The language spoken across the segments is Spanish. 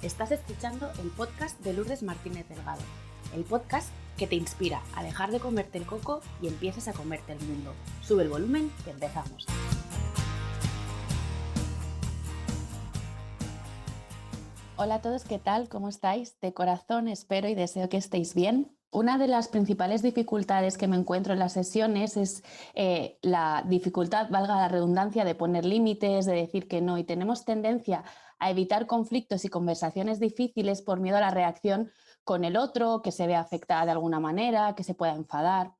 Estás escuchando el podcast de Lourdes Martínez Delgado, el podcast que te inspira a dejar de comerte el coco y empieces a comerte el mundo. Sube el volumen que empezamos. Hola a todos, ¿qué tal? ¿Cómo estáis? De corazón espero y deseo que estéis bien. Una de las principales dificultades que me encuentro en las sesiones es la dificultad, valga la redundancia, de poner límites, de decir que no, y tenemos tendencia a evitar conflictos y conversaciones difíciles por miedo a la reacción con el otro, que se vea afectada de alguna manera, que se pueda enfadar.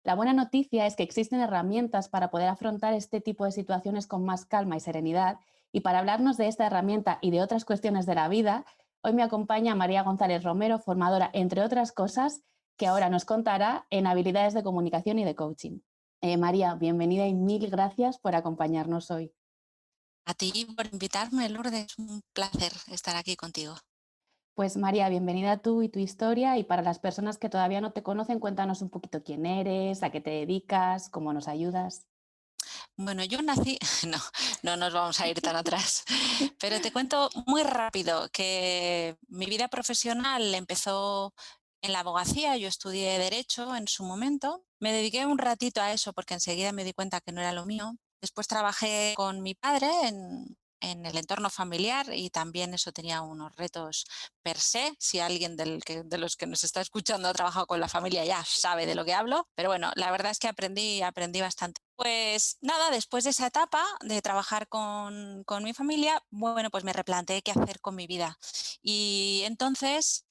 La buena noticia es que existen herramientas para poder afrontar este tipo de situaciones con más calma y serenidad, y para hablarnos de esta herramienta y de otras cuestiones de la vida, hoy me acompaña María González Romero, formadora, entre otras cosas, que ahora nos contará en habilidades de comunicación y de coaching. María, bienvenida y mil gracias por acompañarnos hoy. A ti por invitarme, Lourdes, es un placer estar aquí contigo. Pues María, bienvenida tú y tu historia, y para las personas que todavía no te conocen, cuéntanos un poquito quién eres, a qué te dedicas, cómo nos ayudas. Bueno, yo nací, no nos vamos a ir tan atrás, pero te cuento muy rápido que mi vida profesional empezó en la abogacía. Yo estudié Derecho en su momento, me dediqué un ratito a eso porque enseguida me di cuenta que no era lo mío. Después trabajé con mi padre en el entorno familiar y también eso tenía unos retos per se. Si alguien de los que nos está escuchando ha trabajado con la familia ya sabe de lo que hablo, pero bueno, la verdad es que aprendí bastante. Pues nada, después de esa etapa de trabajar con mi familia, bueno, pues me replanteé qué hacer con mi vida. Y entonces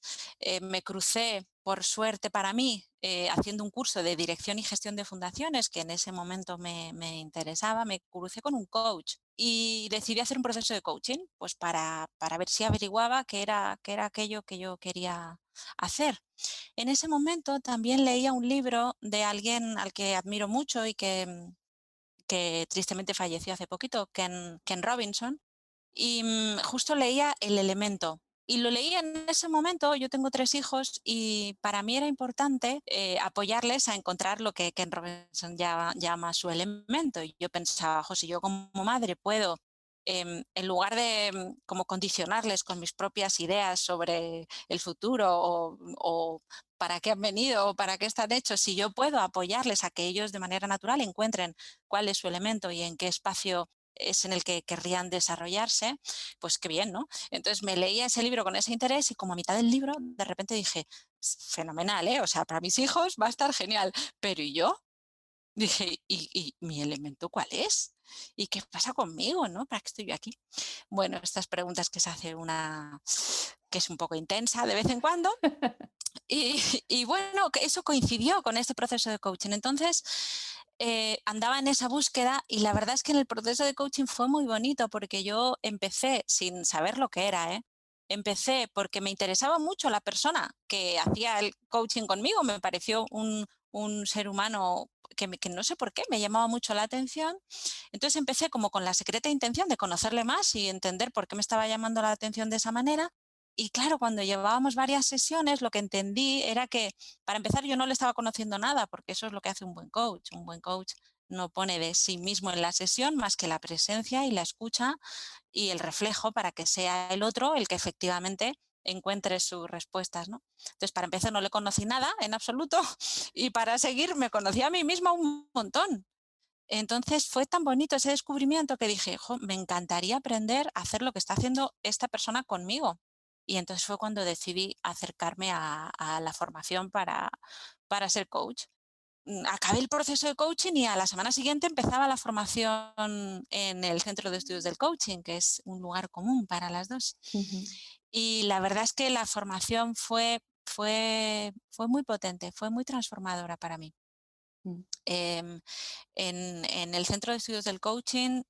me crucé, por suerte para mí, haciendo un curso de dirección y gestión de fundaciones, que en ese momento me interesaba, me crucé con un coach y decidí hacer un proceso de coaching, pues para ver si averiguaba qué era aquello que yo quería hacer. En ese momento también leía un libro de alguien al que admiro mucho y que tristemente falleció hace poquito, Ken Robinson, y justo leía El elemento. Y lo leí en ese momento. Yo tengo 3 hijos y para mí era importante apoyarles a encontrar lo que Ken Robinson llama su elemento. Y yo pensaba, si yo como madre puedo, en lugar de como condicionarles con mis propias ideas sobre el futuro o para qué han venido o para qué están hechos, si yo puedo apoyarles a que ellos de manera natural encuentren cuál es su elemento y en qué espacio es en el que querrían desarrollarse, pues qué bien, ¿no? Entonces me leía ese libro con ese interés y como a mitad del libro de repente dije, fenomenal, ¿eh? O sea, para mis hijos va a estar genial, pero ¿y yo? Dije, ¿y mi elemento cuál es? ¿Y qué pasa conmigo, no? ¿Para qué estoy yo aquí? Bueno, estas preguntas que se hace una que es un poco intensa de vez en cuando. Y bueno, eso coincidió con este proceso de coaching. Entonces, andaba en esa búsqueda y la verdad es que en el proceso de coaching fue muy bonito porque yo empecé sin saber lo que era, ¿eh? Empecé porque me interesaba mucho la persona que hacía el coaching conmigo. Me pareció un ser humano que no sé por qué me llamaba mucho la atención. Entonces empecé como con la secreta intención de conocerle más y entender por qué me estaba llamando la atención de esa manera. Y claro, cuando llevábamos varias sesiones, lo que entendí era que, para empezar, yo no le estaba conociendo nada, porque eso es lo que hace un buen coach. Un buen coach no pone de sí mismo en la sesión más que la presencia y la escucha y el reflejo para que sea el otro el que efectivamente encuentre sus respuestas, ¿no? Entonces, para empezar, no le conocí nada en absoluto y para seguir me conocí a mí misma un montón. Entonces fue tan bonito ese descubrimiento que dije, me encantaría aprender a hacer lo que está haciendo esta persona conmigo. Y entonces fue cuando decidí acercarme a la formación para ser coach. Acabé el proceso de coaching y a la semana siguiente empezaba la formación en el Centro de Estudios del Coaching, que es un lugar común para las dos. Ujú. Y la verdad es que la formación fue muy potente, fue muy transformadora para mí. Mm. En el Centro de Estudios del Coaching,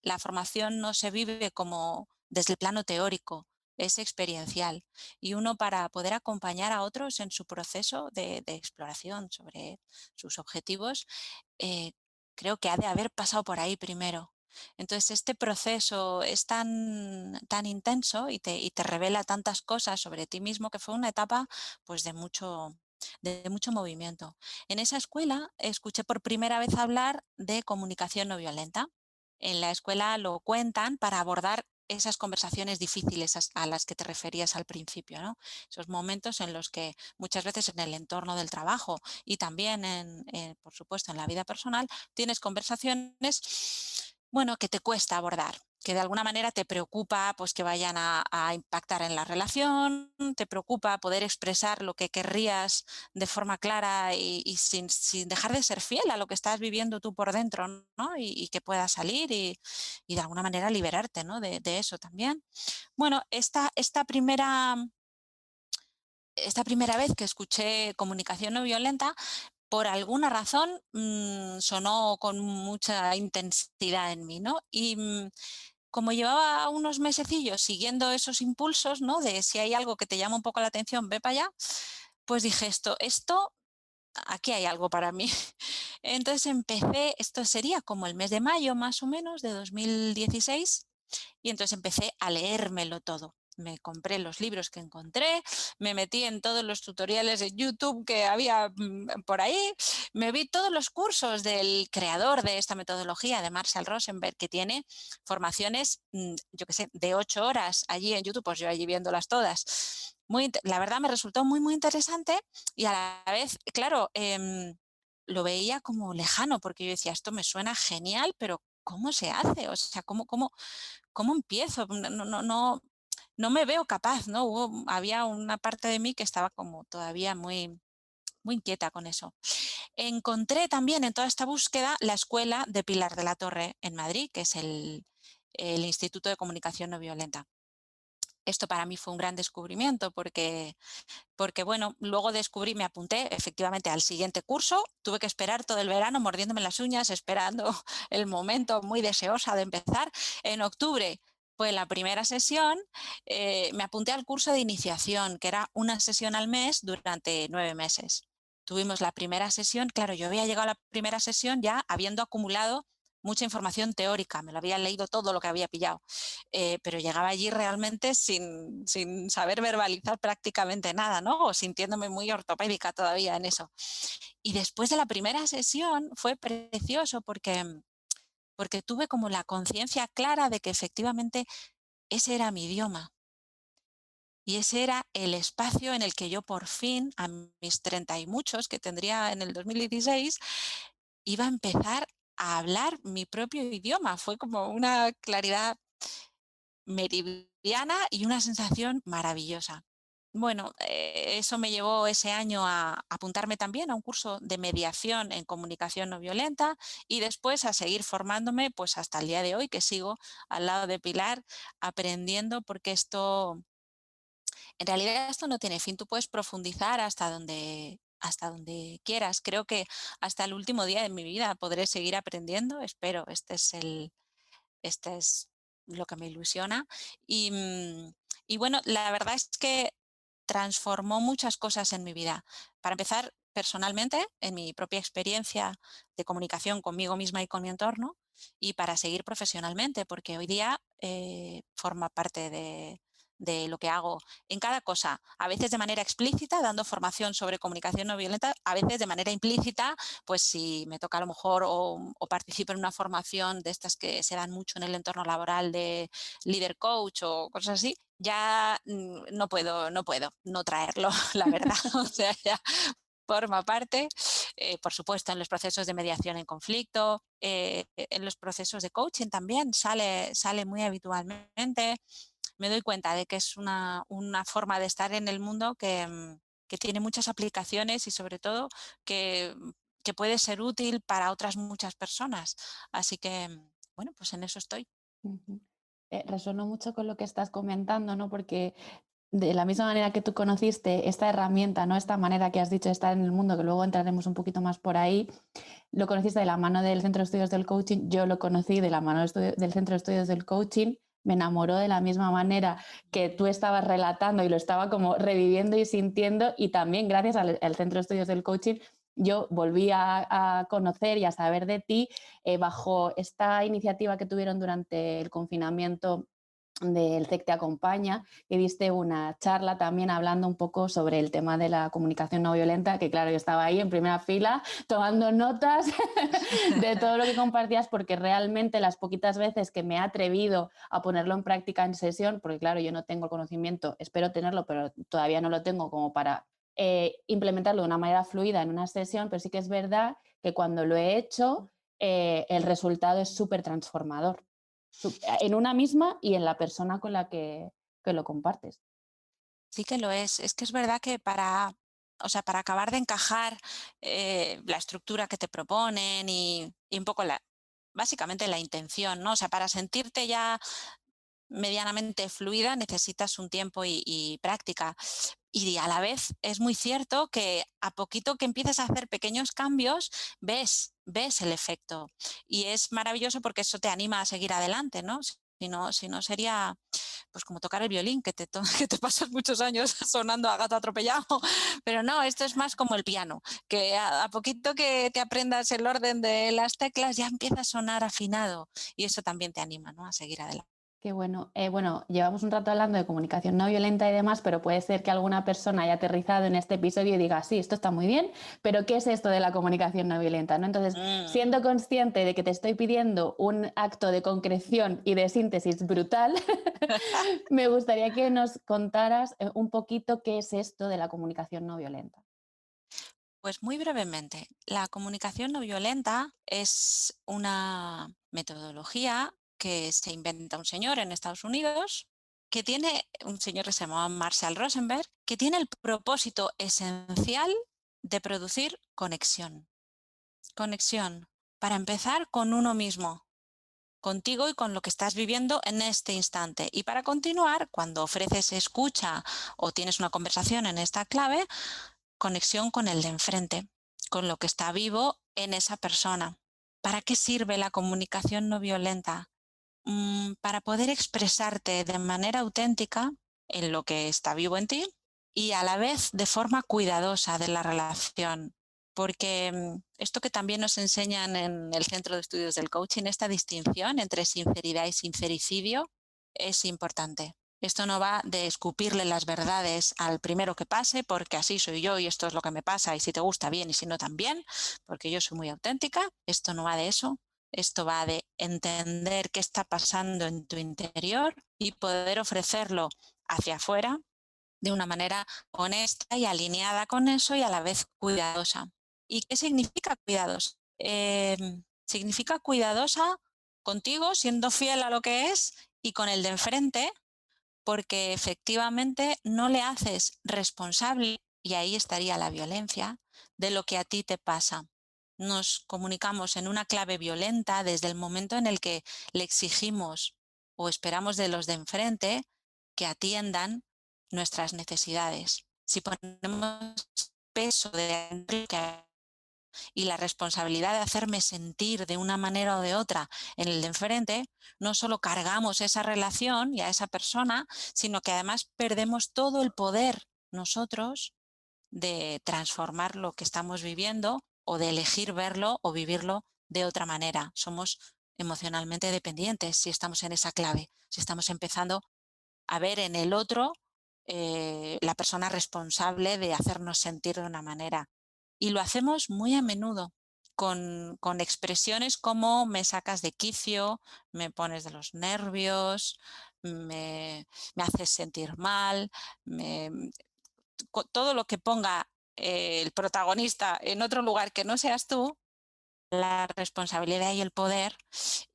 la formación no se vive como desde el plano teórico, es experiencial. Y uno, para poder acompañar a otros en su proceso de exploración sobre sus objetivos, eh, creo que ha de haber pasado por ahí primero. Entonces, este proceso es tan intenso y te revela tantas cosas sobre ti mismo, que fue una etapa, pues, de mucho movimiento. En esa escuela escuché por primera vez hablar de comunicación no violenta. En la escuela lo cuentan para abordar esas conversaciones difíciles a las que te referías al principio, ¿no? Esos momentos en los que muchas veces en el entorno del trabajo y también, por supuesto, en la vida personal, tienes conversaciones, bueno, que te cuesta abordar, que de alguna manera te preocupa pues, que vayan a impactar en la relación, te preocupa poder expresar lo que querrías de forma clara y sin dejar de ser fiel a lo que estás viviendo tú por dentro, ¿no? Y que pueda salir y de alguna manera liberarte, ¿no? de eso también. Bueno, esta primera vez que escuché comunicación no violenta, por alguna razón sonó con mucha intensidad en mí, ¿no? Y como llevaba unos mesecillos siguiendo esos impulsos, ¿no? De si hay algo que te llama un poco la atención, ve para allá, pues dije esto, aquí hay algo para mí. Entonces empecé, esto sería como el mes de mayo más o menos de 2016, y entonces empecé a leérmelo todo. Me compré los libros que encontré, me metí en todos los tutoriales de YouTube que había por ahí, me vi todos los cursos del creador de esta metodología, de Marshall Rosenberg, que tiene formaciones, yo qué sé, de 8 horas allí en YouTube, pues yo allí viéndolas todas. La verdad me resultó muy interesante y a la vez, claro, lo veía como lejano porque yo decía, esto me suena genial, pero ¿cómo se hace? O sea, ¿cómo empiezo? No me veo capaz, ¿no? Había una parte de mí que estaba como todavía muy inquieta con eso. Encontré también en toda esta búsqueda la escuela de Pilar de la Torre en Madrid, que es el Instituto de Comunicación No Violenta. Esto para mí fue un gran descubrimiento porque bueno, luego descubrí, me apunté efectivamente al siguiente curso, tuve que esperar todo el verano mordiéndome las uñas, esperando el momento, muy deseosa de empezar. En octubre fue la primera sesión, me apunté al curso de iniciación, que era una sesión al mes durante 9 meses. Tuvimos la primera sesión, claro, yo había llegado a la primera sesión ya habiendo acumulado mucha información teórica, me lo había leído todo lo que había pillado, pero llegaba allí realmente sin saber verbalizar prácticamente nada, ¿no? O sintiéndome muy ortopédica todavía en eso. Y después de la primera sesión fue precioso porque tuve como la conciencia clara de que efectivamente ese era mi idioma. Y ese era el espacio en el que yo por fin, a mis 30 y muchos, que tendría en el 2016, iba a empezar a hablar mi propio idioma. Fue como una claridad meridiana y una sensación maravillosa. Bueno, eso me llevó ese año a apuntarme también a un curso de mediación en comunicación no violenta y después a seguir formándome pues hasta el día de hoy, que sigo al lado de Pilar aprendiendo, porque en realidad esto no tiene fin. Tú puedes profundizar hasta donde quieras. Creo que hasta el último día de mi vida podré seguir aprendiendo. Espero, este es lo que me ilusiona. Y bueno, la verdad es que transformó muchas cosas en mi vida. Para empezar, personalmente, en mi propia experiencia de comunicación conmigo misma y con mi entorno, y para seguir profesionalmente, porque hoy día forma parte de lo que hago en cada cosa, a veces de manera explícita, dando formación sobre comunicación no violenta, a veces de manera implícita, pues si me toca a lo mejor o participo en una formación de estas que se dan mucho en el entorno laboral de líder coach o cosas así, ya no puedo no traerlo, la verdad. O sea, ya forma parte, por supuesto, en los procesos de mediación en conflicto, en los procesos de coaching también sale muy habitualmente. Me doy cuenta de que es una forma de estar en el mundo que tiene muchas aplicaciones y sobre todo que, que puede ser útil para otras muchas personas. Así que, bueno, pues en eso estoy. Ujú. Resueno mucho con lo que estás comentando, ¿no? Porque de la misma manera que tú conociste esta herramienta, ¿no? Esta manera que has dicho de estar en el mundo, que luego entraremos un poquito más por ahí, lo conociste de la mano del Centro de Estudios del Coaching, yo lo conocí de la mano del Centro de Estudios del Coaching, me enamoró de la misma manera que tú estabas relatando y lo estaba como reviviendo y sintiendo, y también gracias al Centro de Estudios del Coaching yo volví a conocer y a saber de ti bajo esta iniciativa que tuvieron durante el confinamiento del CEC Te Acompaña, que diste una charla también hablando un poco sobre el tema de la comunicación no violenta, que claro, yo estaba ahí en primera fila tomando notas de todo lo que compartías, porque realmente las poquitas veces que me he atrevido a ponerlo en práctica en sesión, porque claro, yo no tengo el conocimiento, espero tenerlo, pero todavía no lo tengo como para implementarlo de una manera fluida en una sesión, pero sí que es verdad que cuando lo he hecho, el resultado es súper transformador en una misma y en la persona con la que lo compartes. Sí que lo es. Es que es verdad que o sea, para acabar de encajar la estructura que te proponen y un poco básicamente la intención, ¿no? O sea, para sentirte ya medianamente fluida necesitas un tiempo y práctica. Y a la vez es muy cierto que a poquito que empiezas a hacer pequeños cambios, ves el efecto. Y es maravilloso porque eso te anima a seguir adelante, ¿no? Si no sería pues como tocar el violín, que te pasas muchos años sonando a gato atropellado. Pero no, esto es más como el piano, que a poquito que te aprendas el orden de las teclas ya empieza a sonar afinado y eso también te anima, ¿no? A seguir adelante. Qué bueno. Bueno, llevamos un rato hablando de comunicación no violenta y demás, pero puede ser que alguna persona haya aterrizado en este episodio y diga, sí, esto está muy bien, pero ¿qué es esto de la comunicación no violenta? ¿No? Entonces, Mm. siendo consciente de que te estoy pidiendo un acto de concreción y de síntesis brutal, me gustaría que nos contaras un poquito qué es esto de la comunicación no violenta. Pues muy brevemente, la comunicación no violenta es una metodología que se inventa un señor en Estados Unidos, un señor que se llamaba Marshall Rosenberg, que tiene el propósito esencial de producir conexión. Conexión, para empezar con uno mismo, contigo y con lo que estás viviendo en este instante. Y para continuar, cuando ofreces escucha o tienes una conversación en esta clave, conexión con el de enfrente, con lo que está vivo en esa persona. ¿Para qué sirve la comunicación no violenta? Para poder expresarte de manera auténtica en lo que está vivo en ti y a la vez de forma cuidadosa de la relación. Porque esto que también nos enseñan en el Centro de Estudios del Coaching, esta distinción entre sinceridad y sincericidio, es importante. Esto no va de escupirle las verdades al primero que pase, porque así soy yo y esto es lo que me pasa y si te gusta bien y si no también, porque yo soy muy auténtica. Esto no va de eso. Esto va de entender qué está pasando en tu interior y poder ofrecerlo hacia afuera de una manera honesta y alineada con eso y a la vez cuidadosa. ¿Y qué significa cuidadosa? Significa cuidadosa contigo, siendo fiel a lo que es, y con el de enfrente, porque efectivamente no le haces responsable, y ahí estaría la violencia, de lo que a ti te pasa. Nos comunicamos en una clave violenta desde el momento en el que le exigimos o esperamos de los de enfrente que atiendan nuestras necesidades. Si ponemos peso y la responsabilidad de hacerme sentir de una manera o de otra en el de enfrente, no solo cargamos esa relación y a esa persona, sino que además perdemos todo el poder nosotros de transformar lo que estamos viviendo o de elegir verlo o vivirlo de otra manera. Somos emocionalmente dependientes si estamos en esa clave, si estamos empezando a ver en el otro la persona responsable de hacernos sentir de una manera. Y lo hacemos muy a menudo con expresiones como me sacas de quicio, me pones de los nervios, me haces sentir mal, todo lo que ponga el protagonista en otro lugar que no seas tú, la responsabilidad y el poder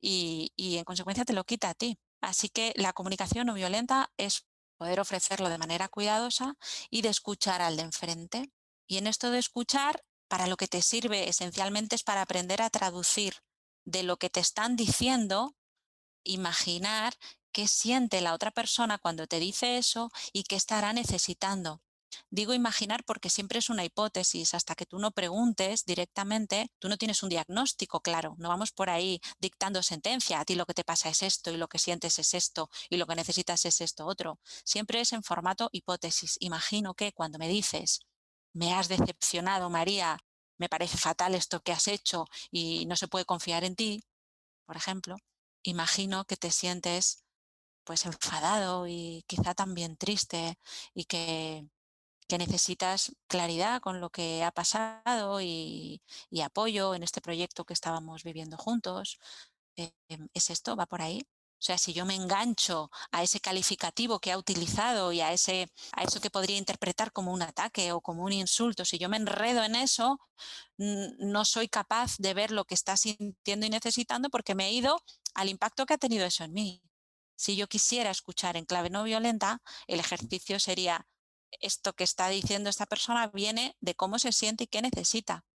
y en consecuencia te lo quita a ti. Así que la comunicación no violenta es poder ofrecerlo de manera cuidadosa y de escuchar al de enfrente. Y en esto de escuchar, para lo que te sirve esencialmente es para aprender a traducir de lo que te están diciendo, imaginar qué siente la otra persona cuando te dice eso y qué estará necesitando. Digo imaginar porque siempre es una hipótesis. Hasta que tú no preguntes directamente, tú no tienes un diagnóstico claro. No vamos por ahí dictando sentencia. A ti lo que te pasa es esto y lo que sientes es esto y lo que necesitas es esto otro. Siempre es en formato hipótesis. Imagino que cuando me dices, me has decepcionado, María, me parece fatal esto que has hecho y no se puede confiar en ti, por ejemplo, imagino que te sientes pues enfadado y quizá también triste y que necesitas claridad con lo que ha pasado y apoyo en este proyecto que estábamos viviendo juntos. ¿Es esto? ¿Va por ahí? O sea, si yo me engancho a ese calificativo que ha utilizado y a eso que podría interpretar como un ataque o como un insulto, si yo me enredo en eso, no soy capaz de ver lo que está sintiendo y necesitando porque me he ido al impacto que ha tenido eso en mí. Si yo quisiera escuchar en clave no violenta, el ejercicio sería: esto que está diciendo esta persona viene de cómo se siente y qué necesita.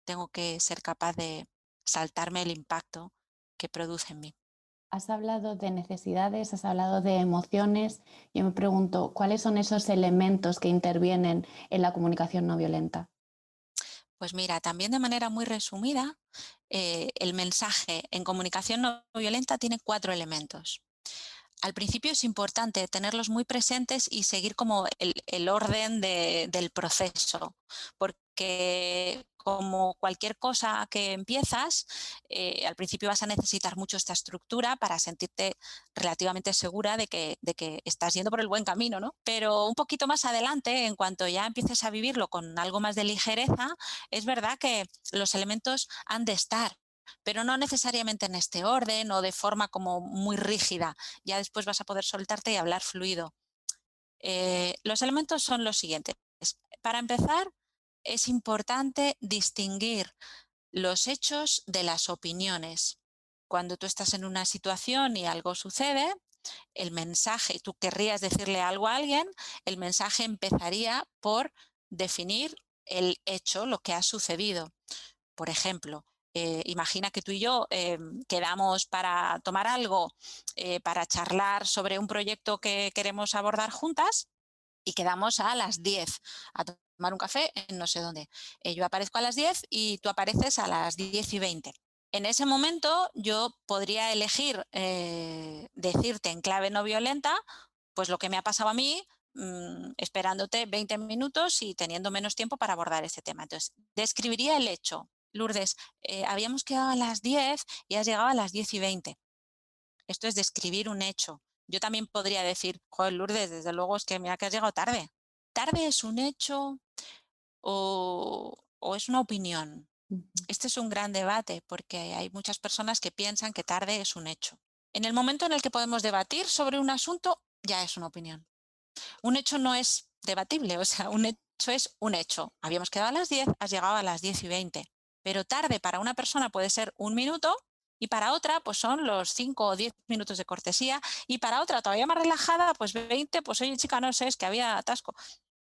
Tengo que ser capaz de saltarme el impacto que produce en mí. Has hablado de necesidades, has hablado de emociones. Yo me pregunto, ¿cuáles son esos elementos que intervienen en la comunicación no violenta? Pues mira, también de manera muy resumida, el mensaje en comunicación no violenta tiene 4 elementos. Al principio es importante tenerlos muy presentes y seguir como el orden del proceso, porque como cualquier cosa que empiezas, al principio vas a necesitar mucho esta estructura para sentirte relativamente segura de que estás yendo por el buen camino, ¿no? Pero un poquito más adelante, en cuanto ya empieces a vivirlo con algo más de ligereza, es verdad que los elementos han de estar, pero no necesariamente en este orden o de forma como muy rígida. Ya después vas a poder soltarte y hablar fluido. Los elementos son los siguientes. Para empezar, es importante distinguir los hechos de las opiniones. Cuando tú estás en una situación y algo sucede, el mensaje, tú querrías decirle algo a alguien, el mensaje empezaría por definir el hecho, lo que ha sucedido. Por ejemplo, imagina que tú y yo quedamos para tomar algo, para charlar sobre un proyecto que queremos abordar juntas y quedamos a las 10 a tomar un café en no sé dónde. Yo aparezco a las 10 y tú apareces a las 10:20. En ese momento yo podría elegir decirte en clave no violenta, pues lo que me ha pasado a mí, esperándote 20 minutos y teniendo menos tiempo para abordar ese tema. Entonces, describiría el hecho. Lourdes, habíamos quedado a las 10 y has llegado a las 10:20. Esto es describir un hecho. Yo también podría decir: joder, Lourdes, desde luego es que mira que has llegado tarde. ¿Tarde es un hecho o es una opinión? Ujú. Este es un gran debate porque hay muchas personas que piensan que tarde es un hecho. En el momento en el que podemos debatir sobre un asunto, ya es una opinión. Un hecho no es debatible, o sea, un hecho es un hecho. Habíamos quedado a las 10, has llegado a las 10:20. Pero tarde para una persona puede ser un minuto y para otra pues son los 5 o 10 minutos de cortesía y para otra todavía más relajada pues 20, pues oye chica, no sé, es que había atasco.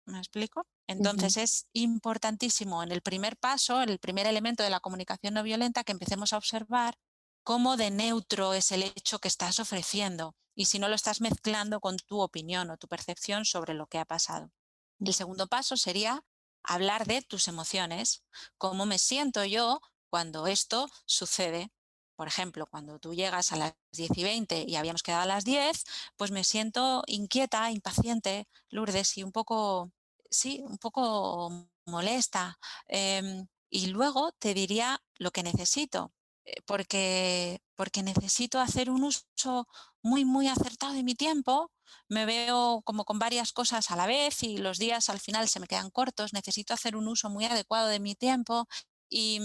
¿Me explico? Ujú. Entonces es importantísimo en el primer paso, en el primer elemento de la comunicación no violenta, que empecemos a observar cómo de neutro es el hecho que estás ofreciendo y si no lo estás mezclando con tu opinión o tu percepción sobre lo que ha pasado. El segundo paso sería hablar de tus emociones, cómo me siento yo cuando esto sucede. Por ejemplo, cuando tú llegas a las 10:20 y habíamos quedado a las 10, pues me siento inquieta, impaciente, Lourdes, y un poco, sí, un poco molesta. Y luego te diría lo que necesito, porque necesito hacer un uso muy, muy acertado de mi tiempo. Me veo como con varias cosas a la vez y los días al final se me quedan cortos. Necesito hacer un uso muy adecuado de mi tiempo y,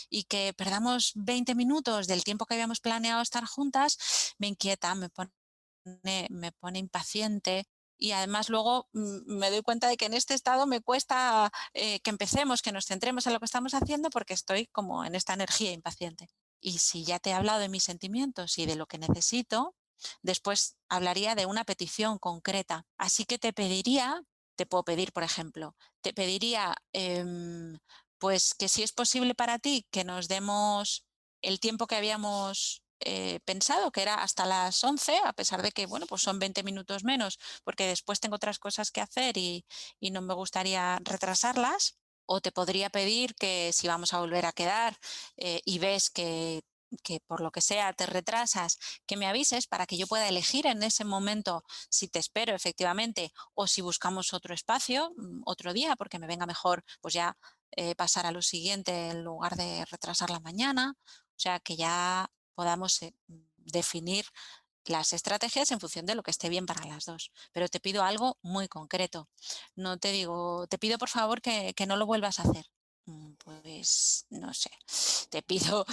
y que perdamos 20 minutos del tiempo que habíamos planeado estar juntas me inquieta, me pone impaciente y además luego me doy cuenta de que en este estado me cuesta que empecemos, que nos centremos en lo que estamos haciendo porque estoy como en esta energía impaciente. Y si ya te he hablado de mis sentimientos y de lo que necesito, después hablaría de una petición concreta. Así que te pediría, te puedo pedir, por ejemplo, te pediría pues que si es posible para ti que nos demos el tiempo que habíamos pensado, que era hasta las 11, a pesar de que, bueno, pues son 20 minutos menos, porque después tengo otras cosas que hacer y no me gustaría retrasarlas. O te podría pedir que si vamos a volver a quedar y ves que por lo que sea te retrasas, que me avises para que yo pueda elegir en ese momento si te espero efectivamente o si buscamos otro espacio, otro día, porque me venga mejor pues ya pasar a lo siguiente en lugar de retrasar la mañana. O sea, que ya podamos definir las estrategias en función de lo que esté bien para las dos. Pero te pido algo muy concreto. No te digo, te pido por favor que no lo vuelvas a hacer. Pues no sé, te pido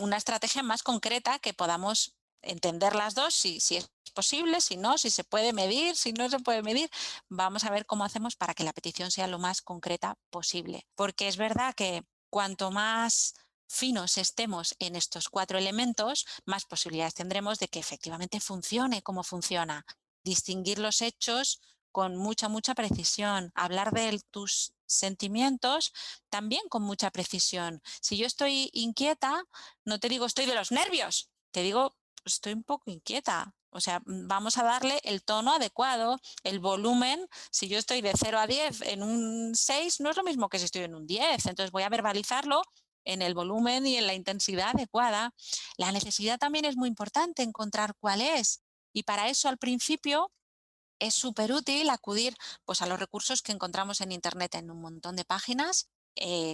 una estrategia más concreta que podamos entender las dos, si es posible, si no, si se puede medir, si no se puede medir. Vamos a ver cómo hacemos para que la petición sea lo más concreta posible. Porque es verdad que cuanto más finos estemos en estos 4 elementos, más posibilidades tendremos de que efectivamente funcione como funciona. Distinguir los hechos con mucha precisión, hablar de tus sentimientos también con mucha precisión. Si yo estoy inquieta, no te digo estoy de los nervios, te digo estoy un poco inquieta. O sea, vamos a darle el tono adecuado, el volumen. Si yo estoy de 0 a 10 en un 6, no es lo mismo que si estoy en un 10. Entonces voy a verbalizarlo en el volumen y en la intensidad adecuada. La necesidad también es muy importante, encontrar cuál es. Y para eso al principio es súper útil acudir pues, a los recursos que encontramos en Internet en un montón de páginas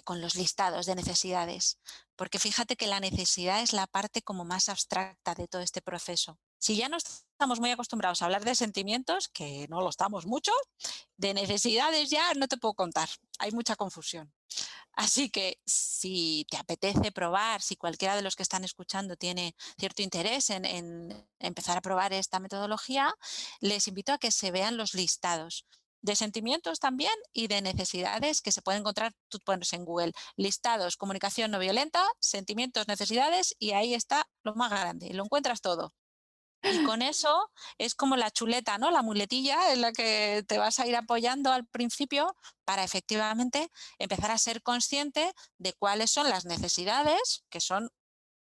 con los listados de necesidades. Porque fíjate que la necesidad es la parte como más abstracta de todo este proceso. Si ya no estamos muy acostumbrados a hablar de sentimientos, que no lo estamos mucho, de necesidades ya no te puedo contar. Hay mucha confusión. Así que si te apetece probar, si cualquiera de los que están escuchando tiene cierto interés en empezar a probar esta metodología, les invito a que se vean los listados de sentimientos también y de necesidades que se pueden encontrar. Tú pones en Google listados, comunicación no violenta, sentimientos, necesidades, y ahí está lo más grande, lo encuentras todo. Y con eso es como la chuleta, ¿no? La muletilla en la que te vas a ir apoyando al principio para efectivamente empezar a ser consciente de cuáles son las necesidades, que son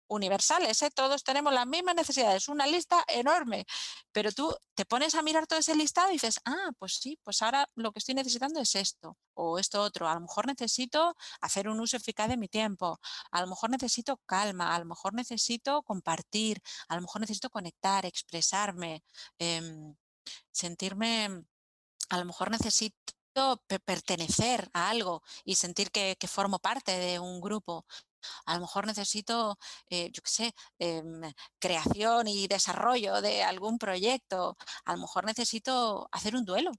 universales, ¿eh? Todos tenemos las mismas necesidades, una lista enorme, pero tú te pones a mirar todo ese listado y dices, pues sí, pues ahora lo que estoy necesitando es esto o esto otro, a lo mejor necesito hacer un uso eficaz de mi tiempo, a lo mejor necesito calma, a lo mejor necesito compartir, a lo mejor necesito conectar, expresarme, sentirme, a lo mejor necesito pertenecer a algo y sentir que formo parte de un grupo. A lo mejor necesito, yo qué sé, creación y desarrollo de algún proyecto. A lo mejor necesito hacer un duelo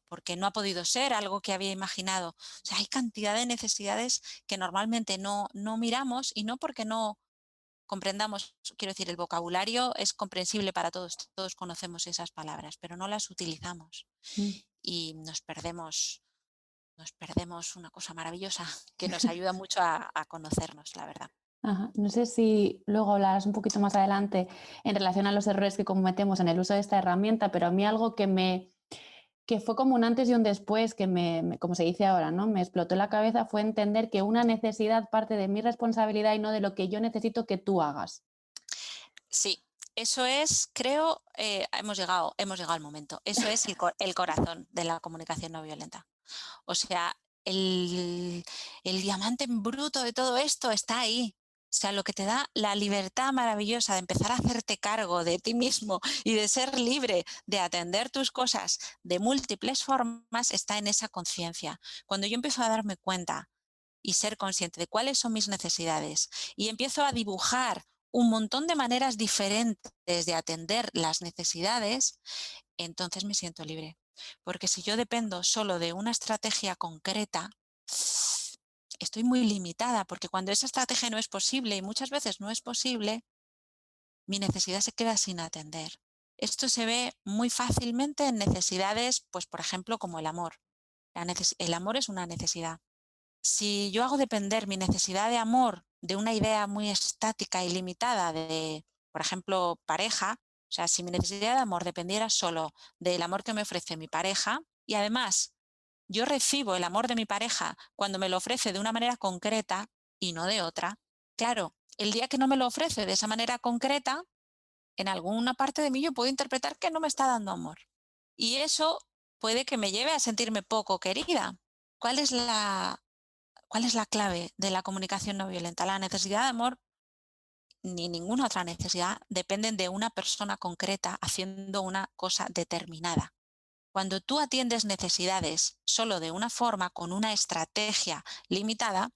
porque no ha podido ser algo que había imaginado. O sea, hay cantidad de necesidades que normalmente no miramos, y no porque no comprendamos, quiero decir, el vocabulario es comprensible para todos, todos conocemos esas palabras, pero no las utilizamos Mm. y nos perdemos una cosa maravillosa que nos ayuda mucho a conocernos, la verdad. Ajá. No sé si luego hablarás un poquito más adelante en relación a los errores que cometemos en el uso de esta herramienta, pero a mí algo que fue como un antes y un después, que como se dice ahora, ¿no? Me explotó la cabeza, fue entender que una necesidad parte de mi responsabilidad y no de lo que yo necesito que tú hagas. Sí, eso es, creo, hemos llegado al momento. Eso es el corazón de la comunicación no violenta. O sea, el diamante en bruto de todo esto está ahí. O sea, lo que te da la libertad maravillosa de empezar a hacerte cargo de ti mismo y de ser libre de atender tus cosas de múltiples formas está en esa conciencia. Cuando yo empiezo a darme cuenta y ser consciente de cuáles son mis necesidades y empiezo a dibujar un montón de maneras diferentes de atender las necesidades, entonces me siento libre. Porque si yo dependo solo de una estrategia concreta, estoy muy limitada, porque cuando esa estrategia no es posible, y muchas veces no es posible, mi necesidad se queda sin atender. Esto se ve muy fácilmente en necesidades, pues por ejemplo, como el amor. El amor es una necesidad. Si yo hago depender mi necesidad de amor de una idea muy estática y limitada de, por ejemplo, pareja, o sea, si mi necesidad de amor dependiera solo del amor que me ofrece mi pareja, y además yo recibo el amor de mi pareja cuando me lo ofrece de una manera concreta y no de otra, claro, el día que no me lo ofrece de esa manera concreta, en alguna parte de mí yo puedo interpretar que no me está dando amor. Y eso puede que me lleve a sentirme poco querida. ¿Cuál es ¿Cuál es la clave de la comunicación no violenta? La necesidad de amor ni ninguna otra necesidad dependen de una persona concreta haciendo una cosa determinada. Cuando tú atiendes necesidades solo de una forma, con una estrategia limitada,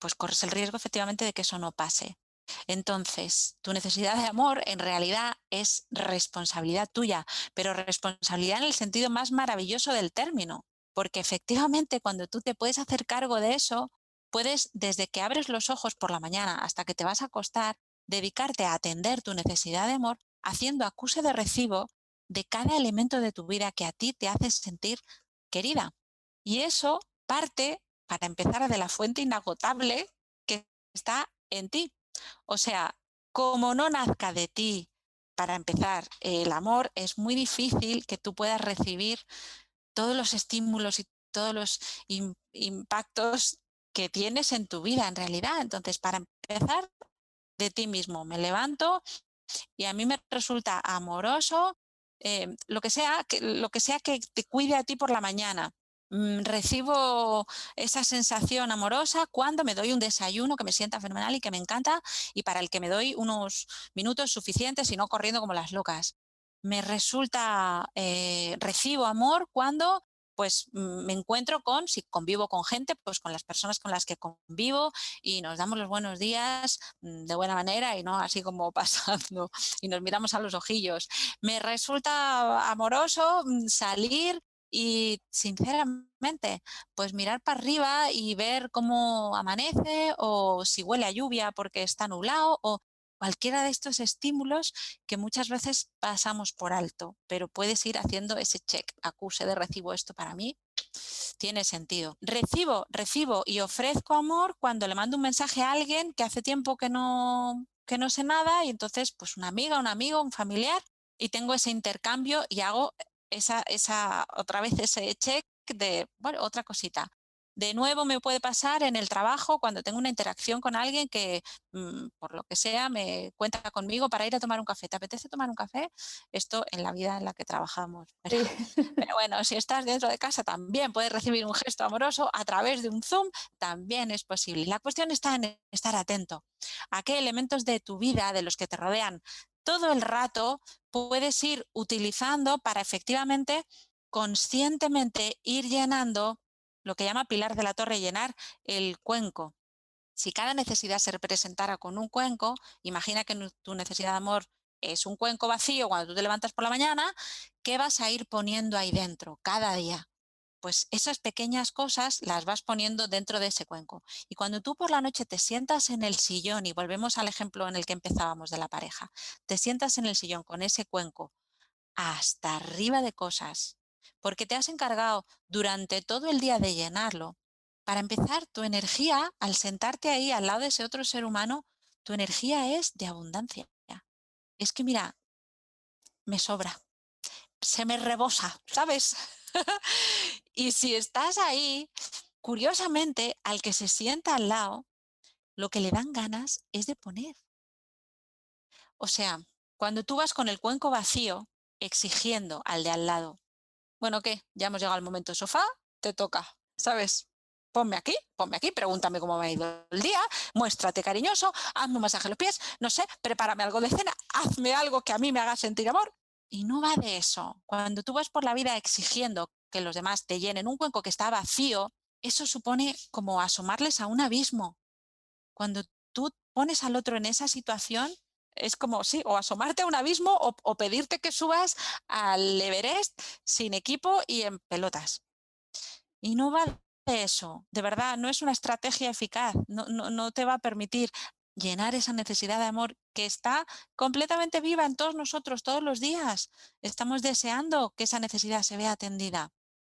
pues corres el riesgo efectivamente de que eso no pase. Entonces, tu necesidad de amor en realidad es responsabilidad tuya, pero responsabilidad en el sentido más maravilloso del término, porque efectivamente cuando tú te puedes hacer cargo de eso, puedes, desde que abres los ojos por la mañana hasta que te vas a acostar, dedicarte a atender tu necesidad de amor, haciendo acuse de recibo de cada elemento de tu vida que a ti te hace sentir querida. Y eso parte, para empezar, de la fuente inagotable que está en ti. O sea, como no nazca de ti, para empezar, el amor, es muy difícil que tú puedas recibir todos los estímulos y todos los impactos que tienes en tu vida en realidad. Entonces, para empezar, de ti mismo. Me levanto y a mí me resulta amoroso lo que sea que te cuide a ti por la mañana. Recibo esa sensación amorosa cuando me doy un desayuno que me sienta fenomenal y que me encanta y para el que me doy unos minutos suficientes y no corriendo como las locas. Me resulta, recibo amor cuando pues me encuentro con, si convivo con gente, pues con las personas con las que convivo y nos damos los buenos días de buena manera y no así como pasando y nos miramos a los ojillos. Me resulta amoroso salir y sinceramente, pues mirar para arriba y ver cómo amanece o si huele a lluvia porque está nublado o cualquiera de estos estímulos que muchas veces pasamos por alto, pero puedes ir haciendo ese check, acuse de recibo esto para mí, tiene sentido. Recibo y ofrezco amor cuando le mando un mensaje a alguien que hace tiempo que no sé nada y entonces pues una amiga, un amigo, un familiar y tengo ese intercambio y hago otra vez ese check de, bueno, otra cosita. De nuevo me puede pasar en el trabajo cuando tengo una interacción con alguien que, por lo que sea, me cuenta conmigo para ir a tomar un café. ¿Te apetece tomar un café? Esto en la vida en la que trabajamos. Sí. Pero bueno, si estás dentro de casa también puedes recibir un gesto amoroso a través de un Zoom, también es posible. La cuestión está en estar atento a qué elementos de tu vida, de los que te rodean todo el rato, puedes ir utilizando para efectivamente, conscientemente ir llenando lo que llama Pilar de la Torre, llenar el cuenco. Si cada necesidad se representara con un cuenco, imagina que tu necesidad de amor es un cuenco vacío cuando tú te levantas por la mañana, ¿qué vas a ir poniendo ahí dentro cada día? Pues esas pequeñas cosas las vas poniendo dentro de ese cuenco. Y cuando tú por la noche te sientas en el sillón, y volvemos al ejemplo en el que empezábamos de la pareja, te sientas en el sillón con ese cuenco hasta arriba de cosas, porque te has encargado durante todo el día de llenarlo. Para empezar, tu energía, al sentarte ahí al lado de ese otro ser humano, tu energía es de abundancia. Es que mira, me sobra, se me rebosa, ¿sabes? Y si estás ahí, curiosamente, al que se sienta al lado, lo que le dan ganas es de poner. O sea, cuando tú vas con el cuenco vacío, exigiendo al de al lado, bueno, ¿qué? Ya hemos llegado al momento sofá, te toca, ¿sabes? Ponme aquí, pregúntame cómo me ha ido el día, muéstrate cariñoso, hazme un masaje en los pies, no sé, prepárame algo de cena, hazme algo que a mí me haga sentir amor. Y no va de eso. Cuando tú vas por la vida exigiendo que los demás te llenen un cuenco que está vacío, eso supone como asomarles a un abismo. Cuando tú pones al otro en esa situación, es como, sí, o asomarte a un abismo o pedirte que subas al Everest sin equipo y en pelotas. Y no va de eso, de verdad, no es una estrategia eficaz, no te va a permitir llenar esa necesidad de amor que está completamente viva en todos nosotros todos los días. Estamos deseando que esa necesidad se vea atendida.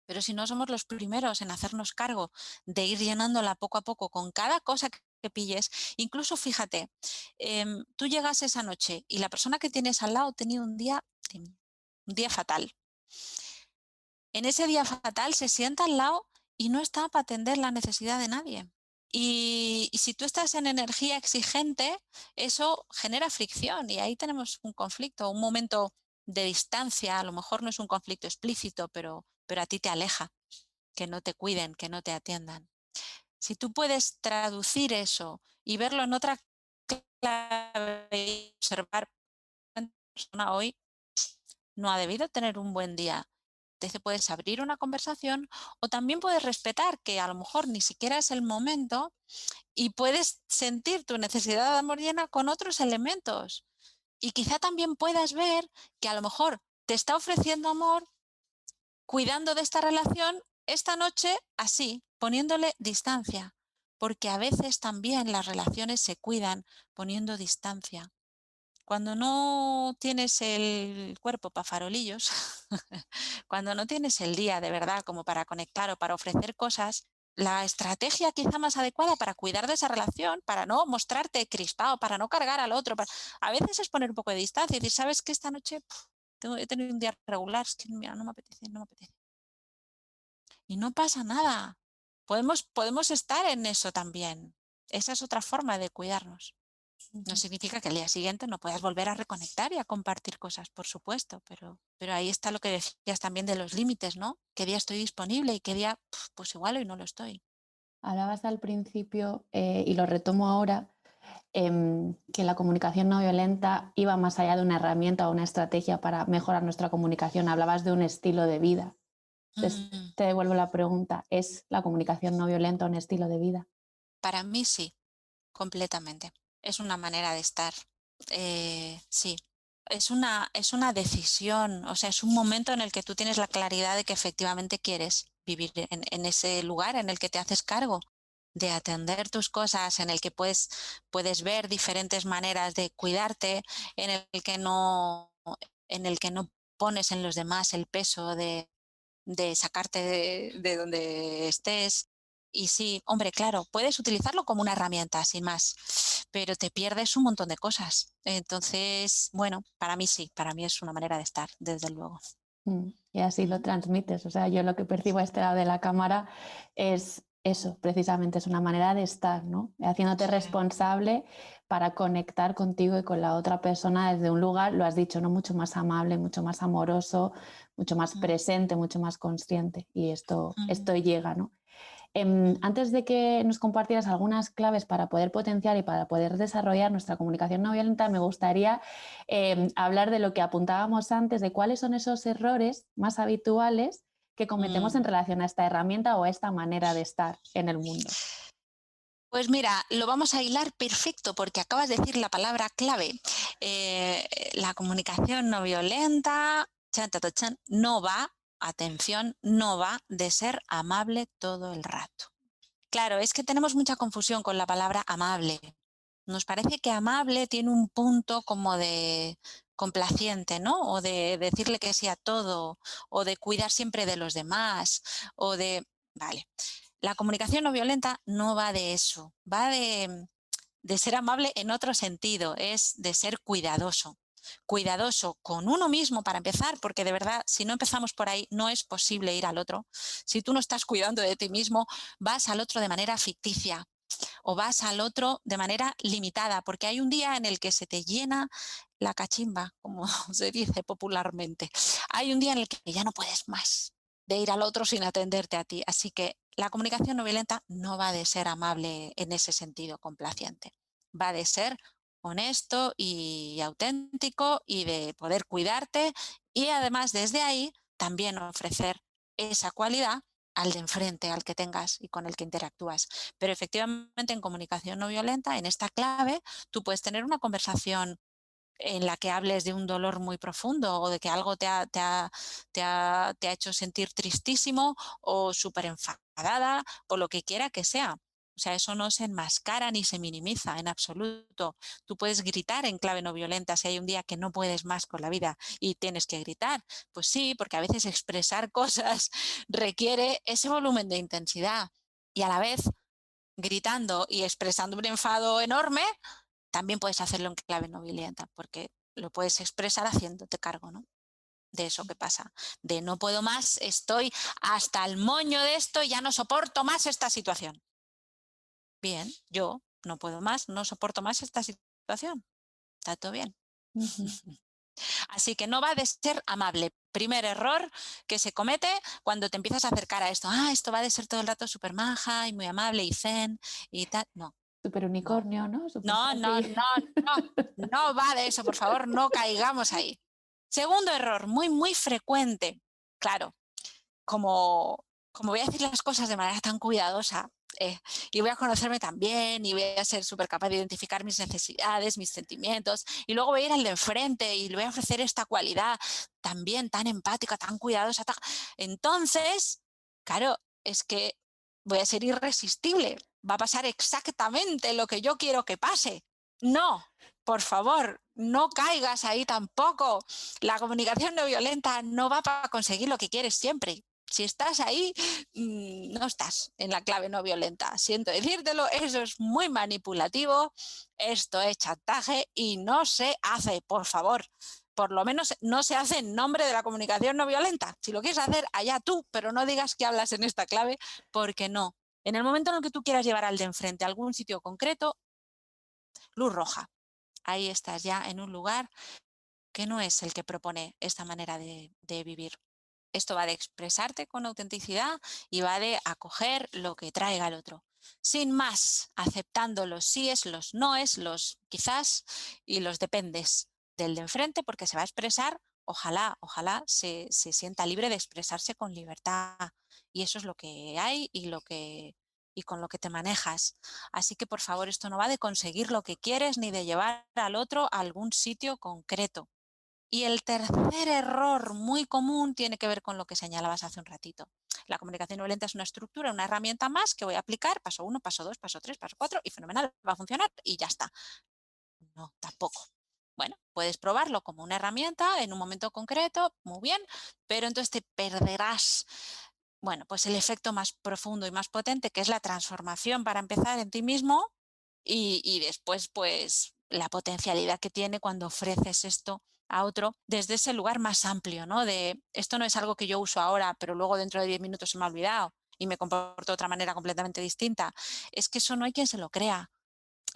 Pero si no somos los primeros en hacernos cargo de ir llenándola poco a poco con cada cosa que pilles, incluso fíjate, tú llegas esa noche y la persona que tienes al lado ha tenido un día fatal. En ese día fatal se sienta al lado y no está para atender la necesidad de nadie. Y si tú estás en energía exigente, eso genera fricción y ahí tenemos un conflicto, un momento de distancia. A lo mejor no es un conflicto explícito, pero a ti te aleja, que no te cuiden, que no te atiendan. Si tú puedes traducir eso y verlo en otra clave y observar, esta persona hoy no ha debido tener un buen día. Te puedes abrir una conversación o también puedes respetar que a lo mejor ni siquiera es el momento y puedes sentir tu necesidad de amor llena con otros elementos. Y quizá también puedas ver que a lo mejor te está ofreciendo amor cuidando de esta relación esta noche así, poniéndole distancia. Porque a veces también las relaciones se cuidan poniendo distancia. Cuando no tienes el cuerpo para farolillos, cuando no tienes el día de verdad como para conectar o para ofrecer cosas, la estrategia quizá más adecuada para cuidar de esa relación, para no mostrarte crispado, para no cargar al otro, a veces es poner un poco de distancia y decir, ¿sabes qué? Esta noche he tenido un día regular, es que mira, no me apetece, no me apetece. Y no pasa nada. Podemos estar en eso también. Esa es otra forma de cuidarnos. No significa que al día siguiente no puedas volver a reconectar y a compartir cosas, por supuesto, pero ahí está lo que decías también de los límites, ¿no? ¿Qué día estoy disponible y qué día, pues igual hoy no lo estoy? Hablabas al principio, y lo retomo ahora, que la comunicación no violenta iba más allá de una herramienta o una estrategia para mejorar nuestra comunicación. Hablabas de un estilo de vida. Entonces, Mm, te devuelvo la pregunta, ¿es la comunicación no violenta un estilo de vida? Para mí sí, completamente. Es una manera de estar. Sí, es una decisión, o sea, es un momento en el que tú tienes la claridad de que efectivamente quieres vivir en ese lugar en el que te haces cargo de atender tus cosas, en el que puedes ver diferentes maneras de cuidarte, en el que no, en el que no pones en los demás el peso de sacarte de donde estés. Y sí, hombre, claro, puedes utilizarlo como una herramienta, sin más, pero te pierdes un montón de cosas. Entonces, bueno, para mí sí, para mí es una manera de estar, desde luego. Y así lo Ujú. transmites. O sea, yo lo que percibo a este lado de la cámara es eso, precisamente, es una manera de estar, ¿no? Haciéndote Sí. responsable para conectar contigo y con la otra persona desde un lugar, lo has dicho, ¿no? Mucho más amable, mucho más amoroso, mucho más Mm, presente, mucho más consciente. Y mm, esto llega, ¿no? mm. Antes de que nos compartieras algunas claves para poder potenciar y para poder desarrollar nuestra comunicación no violenta, me gustaría hablar de lo que apuntábamos antes, de cuáles son esos errores más habituales que cometemos en Mm. relación a esta herramienta o a esta manera de estar en el mundo. Pues mira, lo vamos a hilar perfecto porque acabas de decir la palabra clave. La comunicación no violenta, chan, ta, ta, chan, no va, atención, no va de ser amable todo el rato. Claro, es que tenemos mucha confusión con la palabra amable. Nos parece que amable tiene un punto como de complaciente, ¿no? O de decirle que sí a todo, o de cuidar siempre de los demás, o de... Vale. La comunicación no violenta no va de eso, va de ser amable en otro sentido, es de ser cuidadoso. Cuidadoso con uno mismo para empezar, porque de verdad, si no empezamos por ahí, no es posible ir al otro. Si tú no estás cuidando de ti mismo, vas al otro de manera ficticia o vas al otro de manera limitada, porque hay un día en el que se te llena la cachimba, como se dice popularmente. Hay un día en el que ya no puedes más de ir al otro sin atenderte a ti. Así que la comunicación no violenta no va de ser amable en ese sentido complaciente, va de ser honesto y auténtico y de poder cuidarte y además desde ahí también ofrecer esa cualidad al de enfrente, al que tengas y con el que interactúas. Pero efectivamente en comunicación no violenta, en esta clave, tú puedes tener una conversación en la que hables de un dolor muy profundo o de que algo te ha hecho sentir tristísimo o súper enfadada o lo que quiera que sea. O sea, eso no se enmascara ni se minimiza en absoluto. Tú puedes gritar en clave no violenta si hay un día que no puedes más con la vida y tienes que gritar. Pues sí, porque a veces expresar cosas requiere ese volumen de intensidad y a la vez gritando y expresando un enfado enorme, también puedes hacerlo en clave no violenta, porque lo puedes expresar haciéndote cargo, ¿no? De eso que pasa, de no puedo más, estoy hasta el moño de esto, ya no soporto más esta situación. Bien, yo no puedo más, no soporto más esta situación. Está todo bien. Ujú. Así que no va de ser amable. Primer error que se comete cuando te empiezas a acercar a esto. Ah, esto va de ser todo el rato súper maja y muy amable y zen y tal. No, Super no, unicornio, ¿no? Super no, no, happy. no, no, no va de eso, por favor, no caigamos ahí. Segundo error, muy, muy frecuente. Claro, como voy a decir las cosas de manera tan cuidadosa, y voy a conocerme tan bien y voy a ser súper capaz de identificar mis necesidades, mis sentimientos, y luego voy a ir al de enfrente y le voy a ofrecer esta cualidad también tan empática, tan cuidadosa. Entonces, claro, es que voy a ser irresistible. Va a pasar exactamente lo que yo quiero que pase. No, por favor, no caigas ahí tampoco. La comunicación no violenta no va para conseguir lo que quieres siempre. Si estás ahí, no estás en la clave no violenta. Siento decírtelo, eso es muy manipulativo, esto es chantaje y no se hace, por favor. Por lo menos no se hace en nombre de la comunicación no violenta. Si lo quieres hacer, allá tú, pero no digas que hablas en esta clave, porque no. En el momento en el que tú quieras llevar al de enfrente a algún sitio concreto, luz roja. Ahí estás ya en un lugar que no es el que propone esta manera de vivir. Esto va de expresarte con autenticidad y va de acoger lo que traiga el otro. Sin más, aceptando los síes, los noes, los quizás y los dependes del de enfrente, porque se va a expresar, ojalá se sienta libre de expresarse con libertad. Y eso es lo que hay y con lo que te manejas. Así que por favor, esto no va de conseguir lo que quieres ni de llevar al otro a algún sitio concreto. Y el tercer error muy común tiene que ver con lo que señalabas hace un ratito. La comunicación no violenta es una estructura, una herramienta más que voy a aplicar, paso 1, paso 2, paso 3, paso 4 y fenomenal, va a funcionar y ya está. No, tampoco. Bueno, puedes probarlo como una herramienta en un momento concreto, muy bien, pero entonces te perderás, bueno, pues el efecto más profundo y más potente, que es la transformación para empezar en ti mismo y después, pues, la potencialidad que tiene cuando ofreces esto a otro desde ese lugar más amplio, ¿no? De esto no es algo que yo uso ahora, pero luego dentro de 10 minutos se me ha olvidado y me comporto de otra manera completamente distinta. Es que eso no hay quien se lo crea.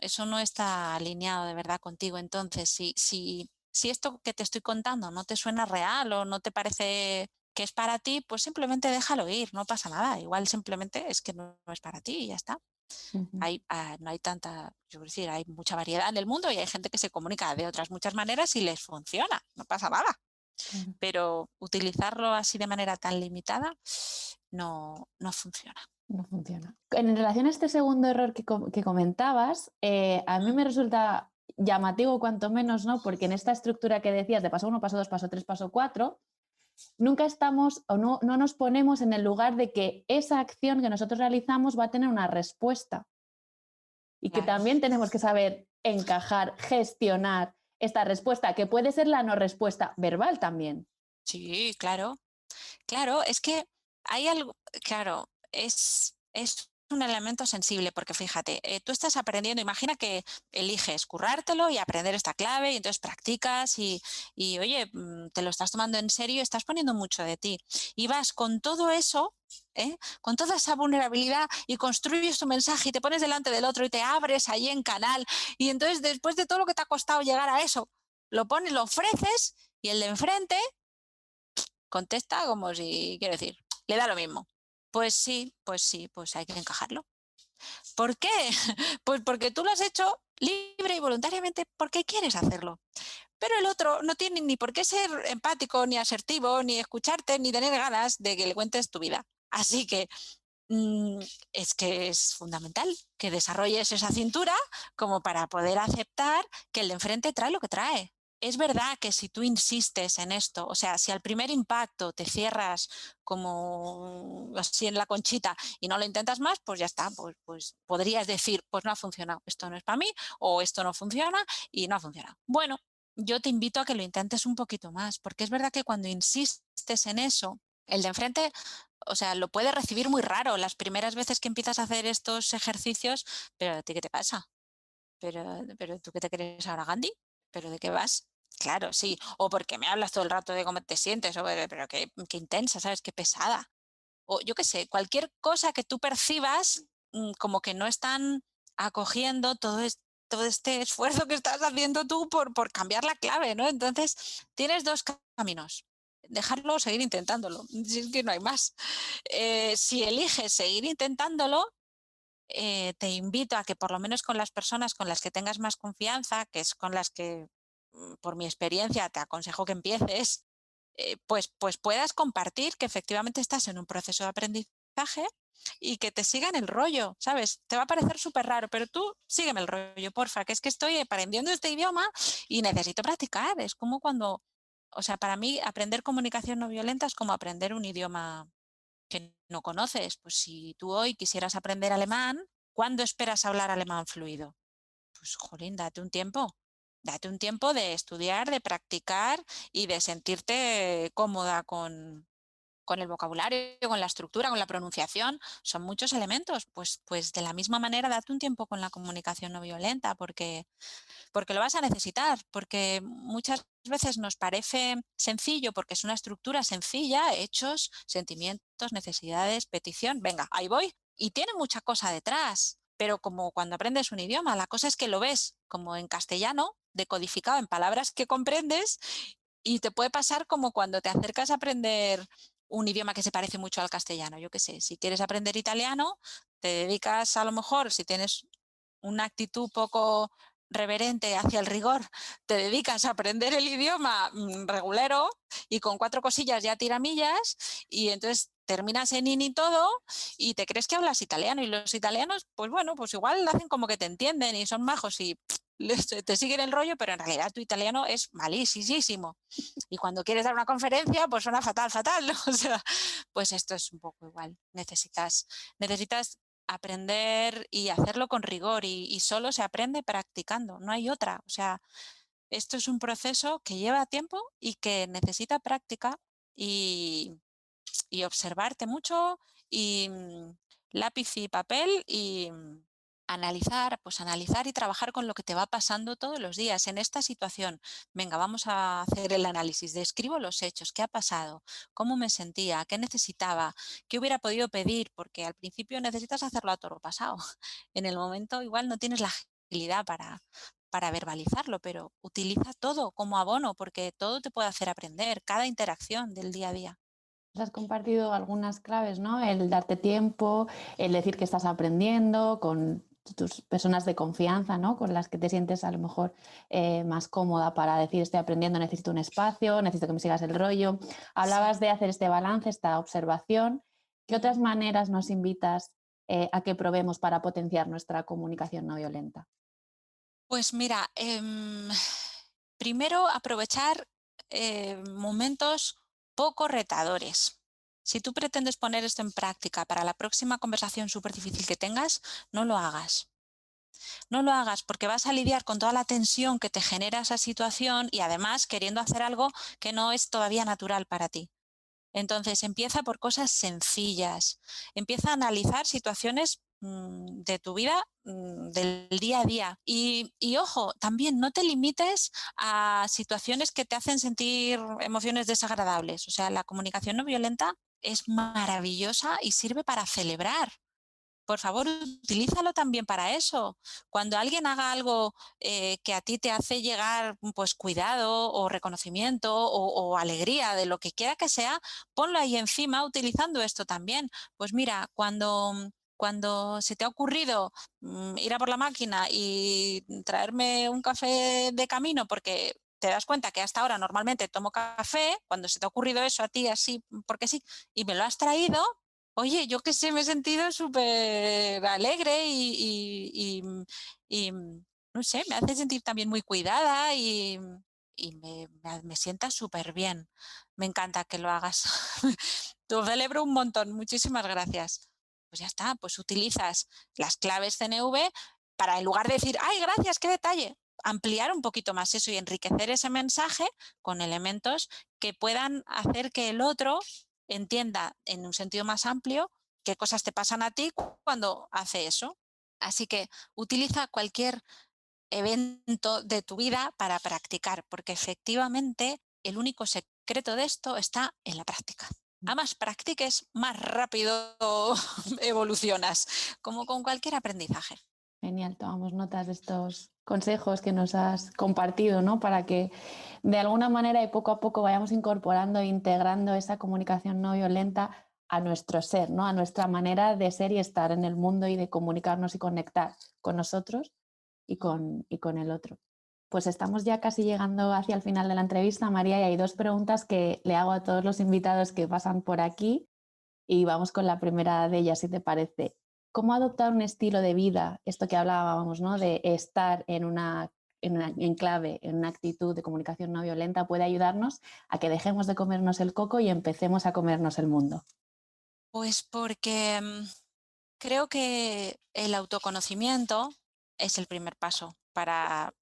Eso no está alineado de verdad contigo. Entonces, si esto que te estoy contando no te suena real o no te parece que es para ti, pues simplemente déjalo ir, no pasa nada. Igual simplemente es que no es para ti y ya está. Ujú. No hay tanta, yo quiero decir, hay mucha variedad en el mundo y hay gente que se comunica de otras muchas maneras y les funciona, no pasa nada. Claro. Pero utilizarlo así de manera tan limitada no funciona. No funciona. En relación a este segundo error que comentabas, a mí me resulta llamativo cuanto menos, ¿no? Porque en esta estructura que decías de paso 1, paso 2, paso 3, paso 4, nunca estamos o no nos ponemos en el lugar de que esa acción que nosotros realizamos va a tener una respuesta y que Claro. también tenemos que saber encajar, gestionar esta respuesta, que puede ser la no respuesta verbal también. Sí, claro. Claro, es que hay algo, claro, es un elemento sensible porque fíjate, tú estás aprendiendo, imagina que eliges currártelo y aprender esta clave y entonces practicas y oye, te lo estás tomando en serio, estás poniendo mucho de ti y vas con todo eso, con toda esa vulnerabilidad y construyes tu mensaje y te pones delante del otro y te abres ahí en canal y entonces después de todo lo que te ha costado llegar a eso, lo pones, lo ofreces y el de enfrente contesta como si, quiero decir, le da lo mismo. Pues hay que encajarlo. ¿Por qué? Pues porque tú lo has hecho libre y voluntariamente porque quieres hacerlo. Pero el otro no tiene ni por qué ser empático, ni asertivo, ni escucharte, ni tener ganas de que le cuentes tu vida. Así mm, que es fundamental que desarrolles esa cintura como para poder aceptar que el de enfrente trae lo que trae. Es verdad que si tú insistes en esto, o sea, si al primer impacto te cierras como así en la conchita y no lo intentas más, pues ya está, pues podrías decir, pues no ha funcionado, esto no es para mí o esto no funciona y no ha funcionado. Bueno, yo te invito a que lo intentes un poquito más, porque es verdad que cuando insistes en eso, el de enfrente, o sea, lo puede recibir muy raro las primeras veces que empiezas a hacer estos ejercicios, pero ¿a ti qué te pasa? Pero ¿tú qué te crees ahora, Gandhi? ¿Pero de qué vas? Claro, sí. O porque me hablas todo el rato de cómo te sientes, pero qué intensa, ¿sabes? Qué pesada. O yo qué sé, cualquier cosa que tú percibas como que no están acogiendo todo este esfuerzo que estás haciendo tú por cambiar la clave, ¿no? Entonces, tienes dos caminos. Dejarlo o seguir intentándolo. Si es que no hay más. Si eliges seguir intentándolo, te invito a que por lo menos con las personas con las que tengas más confianza, que es con las que, por mi experiencia, te aconsejo que empieces, pues puedas compartir que efectivamente estás en un proceso de aprendizaje y que te sigan el rollo, ¿sabes? Te va a parecer súper raro, pero tú sígueme el rollo, porfa, que es que estoy aprendiendo este idioma y necesito practicar. Es como cuando, o sea, para mí aprender comunicación no violenta es como aprender un idioma que no conoces. Pues si tú hoy quisieras aprender alemán, ¿cuándo esperas hablar alemán fluido? Pues, jolín, date un tiempo. Date un tiempo de estudiar, de practicar y de sentirte cómoda con el vocabulario, con la estructura, con la pronunciación. Son muchos elementos. Pues de la misma manera, date un tiempo con la comunicación no violenta, porque lo vas a necesitar, porque muchas veces nos parece sencillo porque es una estructura sencilla, hechos, sentimientos, necesidades, petición, venga, ahí voy. Y tiene mucha cosa detrás, pero como cuando aprendes un idioma, la cosa es que lo ves como en castellano, decodificado en palabras que comprendes, y te puede pasar como cuando te acercas a aprender un idioma que se parece mucho al castellano. Yo qué sé, si quieres aprender italiano, te dedicas a lo mejor, si tienes una actitud poco reverente hacia el rigor, te dedicas a aprender el idioma regulero y con 4 cosillas ya tiramillas y entonces terminas en in y todo y te crees que hablas italiano y los italianos, pues bueno, pues igual hacen como que te entienden y son majos y te siguen el rollo, pero en realidad tu italiano es malísimo. Y cuando quieres dar una conferencia, pues suena fatal, fatal. O sea, pues esto es un poco igual. Necesitas aprender y hacerlo con rigor y solo se aprende practicando, no hay otra. O sea, esto es un proceso que lleva tiempo y que necesita práctica y, y observarte mucho y lápiz y papel y analizar, pues analizar y trabajar con lo que te va pasando todos los días en esta situación. Venga, vamos a hacer el análisis. Describo los hechos, qué ha pasado, cómo me sentía, qué necesitaba, qué hubiera podido pedir, porque al principio necesitas hacerlo a toro pasado. En el momento igual no tienes la agilidad para verbalizarlo, pero utiliza todo como abono, porque todo te puede hacer aprender, cada interacción del día a día. Has compartido algunas claves, ¿no? El darte tiempo, el decir que estás aprendiendo con tus personas de confianza, ¿no? Con las que te sientes a lo mejor más cómoda para decir estoy aprendiendo, necesito un espacio, necesito que me sigas el rollo. Hablabas Sí. de hacer este balance, esta observación. ¿Qué otras maneras nos invitas a que probemos para potenciar nuestra comunicación no violenta? Pues mira, primero aprovechar momentos poco retadores. Si tú pretendes poner esto en práctica para la próxima conversación súper difícil que tengas, no lo hagas. No lo hagas porque vas a lidiar con toda la tensión que te genera esa situación y además queriendo hacer algo que no es todavía natural para ti. Entonces, empieza por cosas sencillas. Empieza a analizar situaciones de tu vida, del día a día. Y ojo, también no te limites a situaciones que te hacen sentir emociones desagradables. O sea, la comunicación no violenta es maravillosa y sirve para celebrar. Por favor, utilízalo también para eso. Cuando alguien haga algo que a ti te hace llegar pues cuidado o reconocimiento o alegría de lo que quiera que sea, ponlo ahí encima utilizando esto también. Pues mira, cuando se te ha ocurrido ir a por la máquina y traerme un café de camino porque te das cuenta que hasta ahora normalmente tomo café, cuando se te ha ocurrido eso a ti así, porque sí, y me lo has traído, oye, yo qué sé, me he sentido súper alegre no sé, me hace sentir también muy cuidada y me sienta súper bien. Me encanta que lo hagas. Lo celebro un montón. Muchísimas gracias. Pues ya está, pues utilizas las claves CNV para en lugar de decir, ay, gracias, qué detalle, ampliar un poquito más eso y enriquecer ese mensaje con elementos que puedan hacer que el otro entienda en un sentido más amplio qué cosas te pasan a ti cuando hace eso. Así que utiliza cualquier evento de tu vida para practicar, porque efectivamente el único secreto de esto está en la práctica. A más practiques, más rápido evolucionas, como con cualquier aprendizaje. Genial, tomamos notas de estos consejos que nos has compartido, ¿no? Para que de alguna manera y poco a poco vayamos incorporando e integrando esa comunicación no violenta a nuestro ser, ¿no? A nuestra manera de ser y estar en el mundo y de comunicarnos y conectar con nosotros y con el otro. pues estamos ya casi llegando hacia el final de la entrevista, María, y hay dos preguntas que le hago a todos los invitados que pasan por aquí y vamos con la primera de ellas, si te parece. ¿Cómo adoptar un estilo de vida, esto que hablábamos, ¿no? De estar en una enclave, en una actitud de comunicación no violenta, puede ayudarnos a que dejemos de comernos el coco y empecemos a comernos el mundo? Pues porque creo que el autoconocimiento es el primer paso para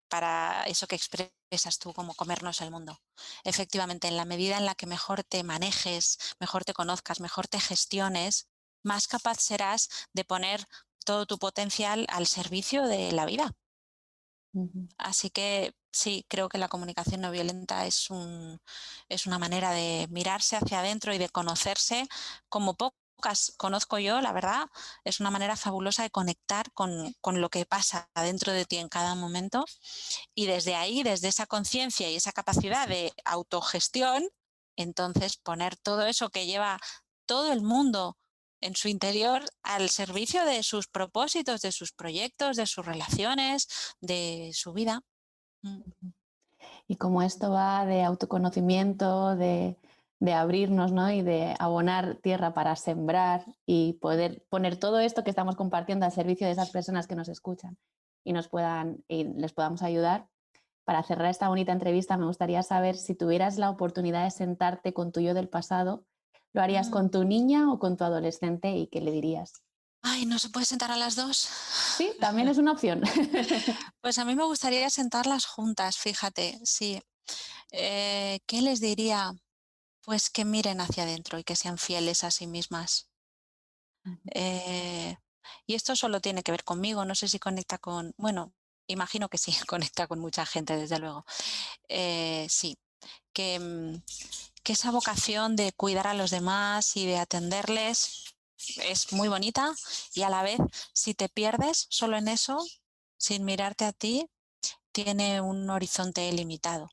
eso que expresas tú, como comernos el mundo. Efectivamente, en la medida en la que mejor te manejes, mejor te conozcas, mejor te gestiones, más capaz serás de poner todo tu potencial al servicio de la vida. Ujú, Así que sí, creo que la comunicación no violenta es una manera de mirarse hacia adentro y de conocerse como pocas conozco yo, la verdad. Es una manera fabulosa de conectar con lo que pasa dentro de ti en cada momento. Y desde ahí, desde esa conciencia y esa capacidad de autogestión, entonces poner todo eso que lleva todo el mundo en su interior al servicio de sus propósitos, de sus proyectos, de sus relaciones, de su vida. Mm. ujú. Y como esto va de autoconocimiento, de abrirnos, ¿no? Y de abonar tierra para sembrar y poder poner todo esto que estamos compartiendo al servicio de esas personas que nos escuchan y y les podamos ayudar. Para cerrar esta bonita entrevista, me gustaría saber si tuvieras la oportunidad de sentarte con tu yo del pasado, ¿lo harías Mm. con tu niña o con tu adolescente y qué le dirías? Ay, ¿no se puede sentar a las dos? Sí, también es una opción. Pues a mí me gustaría sentarlas juntas, fíjate, sí. ¿Qué les diría? Pues que miren hacia adentro y que sean fieles a sí mismas. Eh, y esto solo tiene que ver conmigo, no sé si conecta con, bueno, imagino que sí, conecta con mucha gente, desde luego. Sí, que, que esa vocación de cuidar a los demás y de atenderles es muy bonita y a la vez, si te pierdes solo en eso, sin mirarte a ti, tiene un horizonte limitado,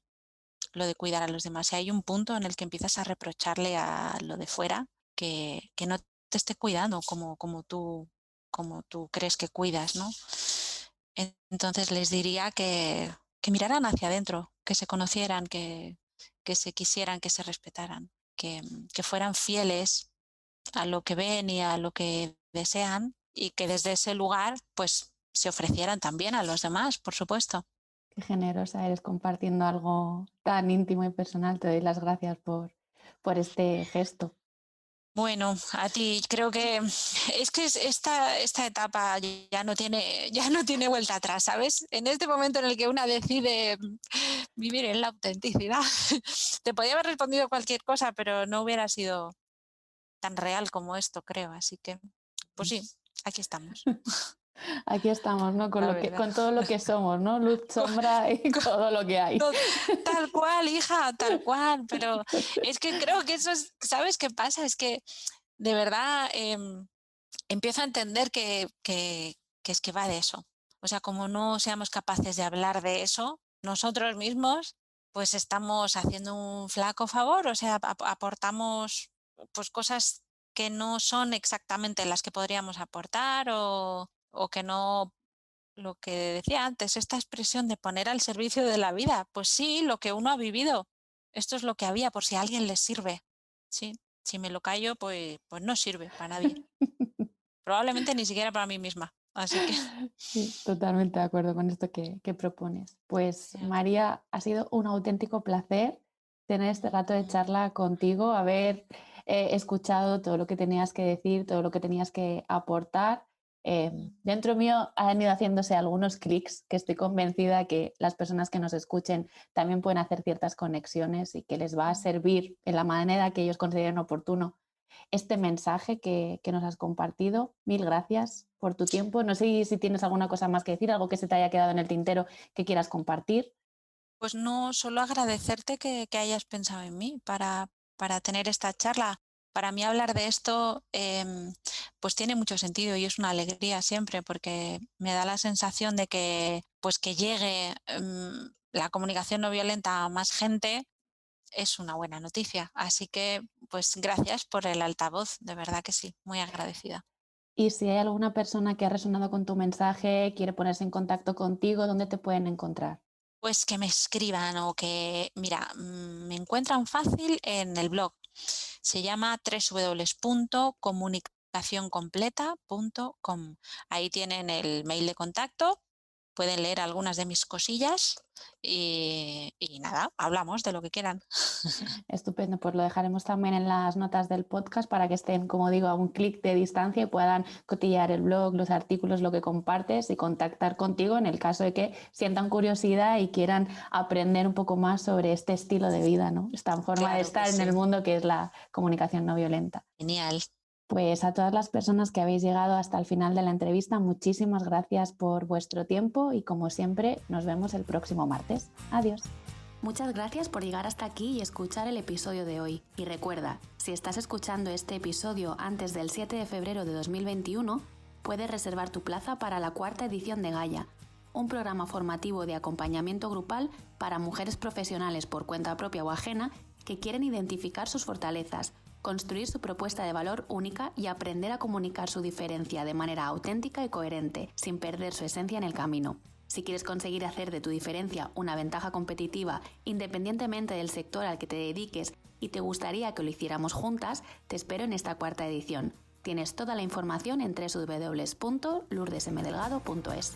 lo de cuidar a los demás. Y hay un punto en el que empiezas a reprocharle a lo de fuera que no te esté cuidando como tú crees que cuidas, ¿no? Entonces les diría que miraran hacia adentro, que se conocieran, que se quisieran, que se respetaran, que fueran fieles a lo que ven y a lo que desean y que desde ese lugar pues se ofrecieran también a los demás, por supuesto. Qué generosa eres compartiendo algo tan íntimo y personal. Te doy las gracias por este gesto. Bueno, a ti creo que es que esta etapa ya no tiene vuelta atrás, ¿sabes? En este momento en el que una decide vivir en la autenticidad, te podía haber respondido cualquier cosa, pero no hubiera sido tan real como esto, creo. Así que, pues sí, aquí estamos, Aquí estamos, ¿no? la verdad. Con todo lo que somos, ¿no? Luz, sombra y todo lo que hay. To- Tal cual, hija, tal cual, pero es que creo que eso es, ¿sabes qué pasa? Es que de verdad empiezo a entender que es que va de eso. O sea, como no seamos capaces de hablar de eso nosotros mismos, pues estamos haciendo un flaco favor, o sea, aportamos pues cosas que no son exactamente las que podríamos aportar o que no, lo que decía antes, esta expresión de poner al servicio de la vida, pues sí, lo que uno ha vivido, esto es lo que había por si a alguien le sirve. Sí, si me lo callo, pues no sirve para nadie. Probablemente ni siquiera para mí misma. Así que Sí, totalmente de acuerdo con esto que propones. Pues ya. María, ha sido un auténtico placer tener este rato de Mm, charla contigo, haber escuchado todo lo que tenías que decir, todo lo que tenías que aportar. mm, Dentro mío han ido haciéndose algunos clics que estoy convencida que las personas que nos escuchen también pueden hacer ciertas conexiones y que les va a mm. servir en la manera que ellos consideren oportuno este mensaje que nos has compartido. Mil gracias por tu tiempo. No sé si tienes alguna cosa más que decir, algo que se te haya quedado en el tintero que quieras compartir. Pues no, solo agradecerte que hayas pensado en mí para tener esta charla. Para mí hablar de esto pues tiene mucho sentido y es una alegría siempre porque me da la sensación de que pues que llegue la comunicación no violenta a más gente es una buena noticia. Así que pues gracias por el altavoz, de verdad que sí, muy agradecida. Y si hay alguna persona que ha resonado con tu mensaje, quiere ponerse en contacto contigo, ¿dónde te pueden encontrar? Pues que me escriban o que, mira, me encuentran fácil en el blog. Se llama www.comunicacioncompleta.com. Ahí tienen el mail de contacto, pueden leer algunas de mis cosillas y nada, hablamos de lo que quieran. Estupendo, pues lo dejaremos también en las notas del podcast para que estén, como digo, a un clic de distancia y puedan cotillear el blog, los artículos, lo que compartes y contactar contigo en el caso de que sientan curiosidad y quieran aprender un poco más sobre este estilo de vida, ¿no? Esta forma de Claro que estar en el sí. mundo que es la comunicación no violenta. Genial. Pues a todas las personas que habéis llegado hasta el final de la entrevista, muchísimas gracias por vuestro tiempo y como siempre nos vemos el próximo martes. Adiós. Muchas gracias por llegar hasta aquí y escuchar el episodio de hoy. Y recuerda, si estás escuchando este episodio antes del 7 de febrero de 2021, puedes reservar tu plaza para la 4ª edición de Gaia, un programa formativo de acompañamiento grupal para mujeres profesionales por cuenta propia o ajena que quieren identificar sus fortalezas, construir su propuesta de valor única y aprender a comunicar su diferencia de manera auténtica y coherente, sin perder su esencia en el camino. Si quieres conseguir hacer de tu diferencia una ventaja competitiva independientemente del sector al que te dediques y te gustaría que lo hiciéramos juntas, te espero en esta 4ª edición. Tienes toda la información en www.lourdesmdelgado.es.